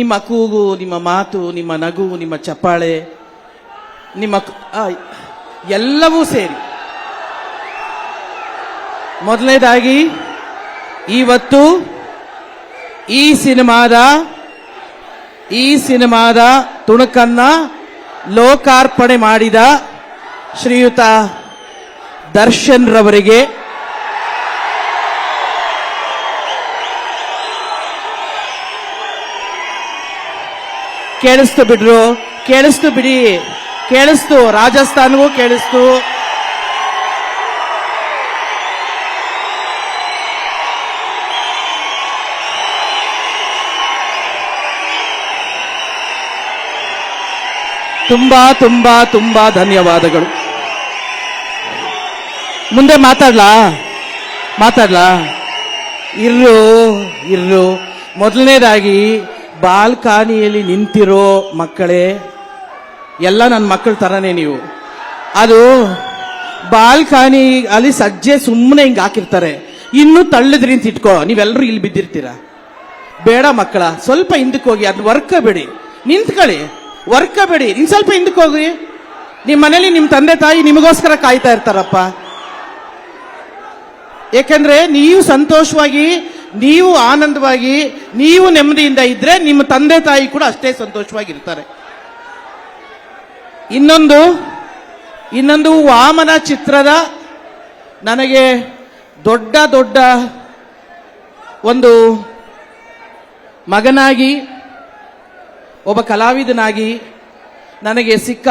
ನಿಮ್ಮ ಕೂಗು, ನಿಮ್ಮ ಮಾತು, ನಿಮ್ಮ ನಗು, ನಿಮ್ಮ ಚಪ್ಪಾಳೆ, ನಿಮ್ಮ ಎಲ್ಲವೂ ಸೇರಿ ಮೊದಲನೇದಾಗಿ ಇವತ್ತು ಈ ಸಿನಿಮಾದ ತುಣುಕನ್ನ ಲೋಕಾರ್ಪಣೆ ಮಾಡಿದ ಶ್ರೀಯುತ ದರ್ಶನ್ ರವರಿಗೆ ಕೇಳಿಸ್ತು ಬಿಡ್ರು, ಕೇಳಿಸ್ತು ಬಿಡಿ, ಕೇಳಿಸ್ತು, ರಾಜಸ್ಥಾನವೂ ಕೇಳಿಸ್ತು. ತುಂಬಾ ತುಂಬಾ ತುಂಬಾ ಧನ್ಯವಾದಗಳು. ಮುಂದೆ ಮಾತಾಡ್ಲಾ ಇರ್ರು. ಮೊದಲನೇದಾಗಿ ಬಾಲ್ಕನಿಯಲ್ಲಿ ನಿಂತಿರೋ ಮಕ್ಕಳೇ, ಎಲ್ಲ ನನ್ನ ಮಕ್ಕಳ ತರನೇ ನೀವು. ಅದು ಬಾಲ್ಕನಿ ಅಲ್ಲಿ ಸಜ್ಜೆ ಸುಮ್ಮನೆ ಹಿಂಗೆ ಹಾಕಿರ್ತಾರೆ, ಇನ್ನೂ ತಳ್ಳಿದ್ರಿ ಅಂತ ಇಟ್ಕೋ, ನೀವೆಲ್ಲರೂ ಇಲ್ಲಿ ಬಿದ್ದಿರ್ತೀರ. ಬೇಡ ಮಕ್ಕಳ, ಸ್ವಲ್ಪ ಹಿಂದಕ್ಕೆ ಹೋಗಿ, ಅದು ವರ್ಕಬೇಡಿ, ನಿಂತ್ಕೊಳ್ಳಿ, ವರ್ಕಬೇಡಿ, ಇನ್ ಸ್ವಲ್ಪ ಹಿಂದಕ್ಕೆ ಹೋಗಿ. ನಿಮ್ಮ ಮನೇಲಿ ನಿಮ್ಮ ತಂದೆ ತಾಯಿ ನಿಮಗೋಸ್ಕರ ಕಾಯ್ತಾ ಇರ್ತಾರಪ್ಪ. ಏಕೆಂದ್ರೆ ನೀವು ಸಂತೋಷವಾಗಿ, ನೀವು ಆನಂದವಾಗಿ, ನೀವು ನೆಮ್ಮದಿಯಿಂದ ಇದ್ರೆ ನಿಮ್ಮ ತಂದೆ ತಾಯಿ ಕೂಡ ಅಷ್ಟೇ ಸಂತೋಷವಾಗಿರ್ತಾರೆ. ಇನ್ನೊಂದು ವಾಮನ ಚಿತ್ರದ ನನಗೆ ದೊಡ್ಡ ಒಂದು ಮಗನಾಗಿ, ಒಬ್ಬ ಕಲಾವಿದನಾಗಿ ನನಗೆ ಸಿಕ್ಕ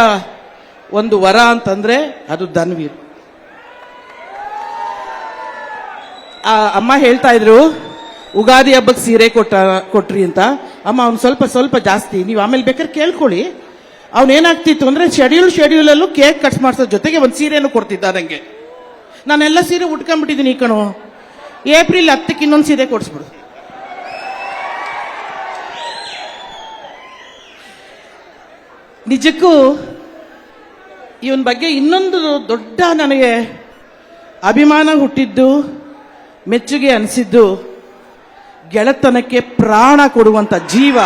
ಒಂದು ವರ ಅಂತಂದ್ರೆ ಅದು ಧನ್ವೀರ್. ಅಮ್ಮ ಹೇಳ್ತಾ ಇದ್ರು ಉಗಾದಿ ಹಬ್ಬಕ್ಕೆ ಸೀರೆ ಕೊಟ್ರಿ ಅಂತ. ಅಮ್ಮ ಅವ್ನು ಸ್ವಲ್ಪ ಜಾಸ್ತಿ, ನೀವು ಆಮೇಲೆ ಬೇಕಾದ್ರೆ ಕೇಳ್ಕೊಳ್ಳಿ. ಅವನೇನಾಗ್ತಿತ್ತು ಅಂದ್ರೆ ಶೆಡ್ಯೂಲ್ ಅಲ್ಲೂ ಕೇಕ್ ಕಟ್ ಮಾಡಿಸೋ ಜೊತೆಗೆ ಒಂದು ಸೀರೆನೂ ಕೊಡ್ತಿದ್ದ ನಂಗೆ. ನಾನೆಲ್ಲ ಸೀರೆ ಉಟ್ಕೊಂಡ್ಬಿಟ್ಟಿದ್ದೀನಿ ಕಣೋ, ಏಪ್ರಿಲ್ 10ಕ್ಕೆ ಇನ್ನೊಂದು ಸೀರೆ ಕೊಡಿಸ್ಬಿಡು. ನಿಜಕ್ಕೂ ಇವನ್ ಬಗ್ಗೆ ಇನ್ನೊಂದು ದೊಡ್ಡ ನನಗೆ ಅಭಿಮಾನ ಹುಟ್ಟಿದ್ದು, ಮೆಚ್ಚುಗೆ ಅನಿಸಿದ್ದು, ಗೆಳೆತನಕ್ಕೆ ಪ್ರಾಣ ಕೊಡುವಂತ ಜೀವ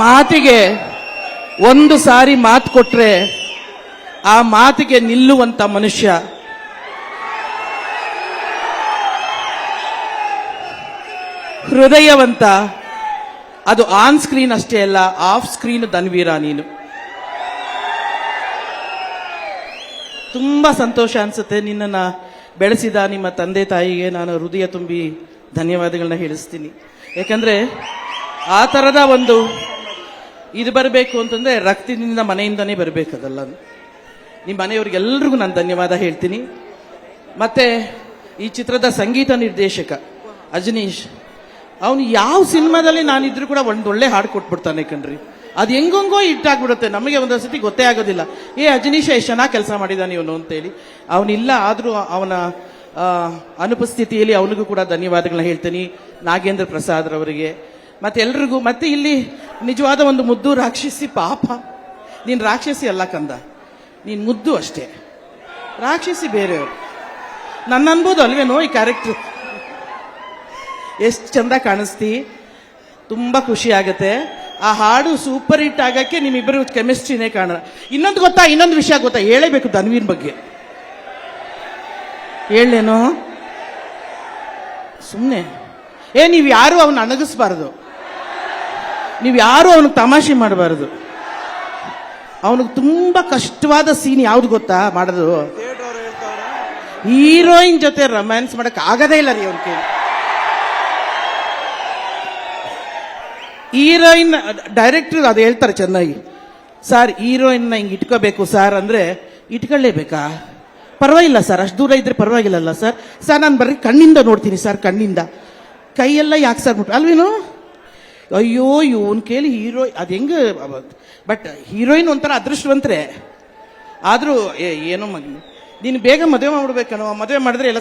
ಮಾತಿಗೆ ಒಂದು ಸಾರಿ ಮಾತು ಕೊಟ್ರೆ ಆ ಮಾತಿಗೆ ನಿಲ್ಲುವಂತ ಮನುಷ್ಯ. ಹೃದಯವಂತ. ಅದು ಆನ್ ಸ್ಕ್ರೀನ್ ಅಷ್ಟೇ ಅಲ್ಲ, ಆಫ್ ಸ್ಕ್ರೀನ್ ಧನ್ವೀರ ನೀನು. ತುಂಬಾ ಸಂತೋಷ ಅನ್ಸುತ್ತೆ. ನಿನ್ನನ್ನು ಬೆಳೆಸಿದ ನಿಮ್ಮ ತಂದೆ ತಾಯಿಗೆ ನಾನು ಹೃದಯ ತುಂಬಿ ಧನ್ಯವಾದಗಳನ್ನ ಹೇಳಿಸ್ತೀನಿ. ಯಾಕಂದ್ರೆ ಆ ತರದ ಒಂದು ಇದು ಬರಬೇಕು ಅಂತಂದ್ರೆ ರಕ್ತದಿಂದ ಮನೆಯಿಂದನೇ ಬರಬೇಕದಲ್ಲ. ನಿಮ್ಮ ಮನೆಯವ್ರಿಗೆಲ್ರಿಗೂ ನಾನು ಧನ್ಯವಾದ ಹೇಳ್ತೀನಿ. ಮತ್ತೆ ಈ ಚಿತ್ರದ ಸಂಗೀತ ನಿರ್ದೇಶಕ ಅಜನೀಶ್, ಅವನು ಯಾವ ಸಿನಿಮಾದಲ್ಲಿ ನಾನಿದ್ರು ಕೂಡ ಒಳ್ಳೆ ಹಾಡು ಕೊಟ್ಬಿಡ್ತಾನೆ ಕಣ್ರಿ. ಅದು ಹೆಂಗೋ ಇಟ್ಟಾಗ್ಬಿಡುತ್ತೆ, ನಮಗೆ ಒಂದೊಂದ್ಸತಿ ಗೊತ್ತೇ ಆಗೋದಿಲ್ಲ. ಅಜನೀಶ ಎಷ್ಟು ಚೆನ್ನಾಗಿ ಕೆಲಸ ಮಾಡಿದಾನೆ ಇವನು ಅಂತೇಳಿ. ಅವನಿಲ್ಲ, ಆದ್ರೂ ಅವನ ಅನುಪಸ್ಥಿತಿಯಲ್ಲಿ ಅವನಿಗೂ ಕೂಡ ಧನ್ಯವಾದಗಳನ್ನ ಹೇಳ್ತೀನಿ. ನಾಗೇಂದ್ರ ಪ್ರಸಾದ್ ರವರಿಗೆ ಮತ್ತೆ ಎಲ್ರಿಗೂ. ಮತ್ತೆ ಇಲ್ಲಿ ನಿಜವಾದ ಒಂದು ಮುದ್ದು ರಾಕ್ಷಸಿ. ಪಾಪ ನೀನ್ ರಾಕ್ಷಸಿ ಅಲ್ಲ ಕಂದ, ನೀನ್ ಮುದ್ದು ಅಷ್ಟೇ, ರಾಕ್ಷಸಿ ಬೇರೆಯವರು. ನನ್ನ ಅನ್ಬೋದು ಅಲ್ವೇನೋ ಈ ಕ್ಯಾರೆಕ್ಟರ್. ಎಷ್ಟು ಚಂದ ಕಾಣಿಸ್ತಿ, ತುಂಬಾ ಖುಷಿ ಆಗತ್ತೆ. ಆ ಹಾಡು ಸೂಪರ್ ಹಿಟ್ ಆಗಕ್ಕೆ ನಿಮ್ಮಿಬ್ಬರು ಕೆಮಿಸ್ಟ್ರಿನೇ ಕಾಣ. ಇನ್ನೊಂದು ವಿಷಯ ಗೊತ್ತಾ, ಹೇಳಬೇಕು ಧನ್ವೀರ್ ಬಗ್ಗೆ. ಹೇಳೇನೋ ಸುಮ್ಮನೆ ನೀವು ಯಾರು ಅವನು ಅಣಗಿಸ್ಬಾರ್ದು, ನೀವು ಯಾರು ಅವನಿಗೆ ತಮಾಷೆ ಮಾಡಬಾರದು. ಅವನಿಗೆ ತುಂಬಾ ಕಷ್ಟವಾದ ಸೀನ್ ಯಾವ್ದು ಗೊತ್ತಾ ಮಾಡೋದು? ಹೀರೋಯಿನ್ ಜೊತೆ ರೊಮ್ಯಾನ್ಸ್ ಮಾಡಕ್ ಆಗದೇ ಇಲ್ಲ ರೀ ಅವ್ನ ಕೈ. ಹೀರೋಯಿನ್ ಡೈರೆಕ್ಟರ್ ಅದು ಹೇಳ್ತಾರೆ ಚೆನ್ನಾಗಿ, ಸರ್ ಹೀರೋಯಿನ್ ಹಿಂಗ್ ಇಟ್ಕೋಬೇಕು ಸರ್ ಅಂದ್ರೆ ಇಟ್ಕೊಳ್ಳೇಬೇಕಾ? ಪರವಾಗಿಲ್ಲ ಸರ್, ಅಷ್ಟು ದೂರ ಇದ್ರೆ ಪರವಾಗಿಲ್ಲಲ್ಲ ಸರ್. ನಾನು ಬರ್ರಿ ಕಣ್ಣಿಂದ ನೋಡ್ತೀನಿ ಸರ್, ಕಣ್ಣಿಂದ. ಕೈಯೆಲ್ಲ ಯಾಕೆ ಸರ್ ಬಿಟ್ಟು ಅಲ್ವೇನು? ಅಯ್ಯೋ ಇವನ್ ಕೇಳಿ ಅದ್ ಹೆಂಗ. ಬಟ್ ಹೀರೋಯಿನ್ ಒಂಥರ ಅದೃಷ್ಟವಂತರೇ. ಆದ್ರೂ ಏನೋ ನೀನು ಬೇಗ ಮದುವೆ ಮಾಡ್ಬಿಡ್ಬೇಕನೋ, ಮದುವೆ ಮಾಡಿದ್ರೆ ಎಲ್ಲ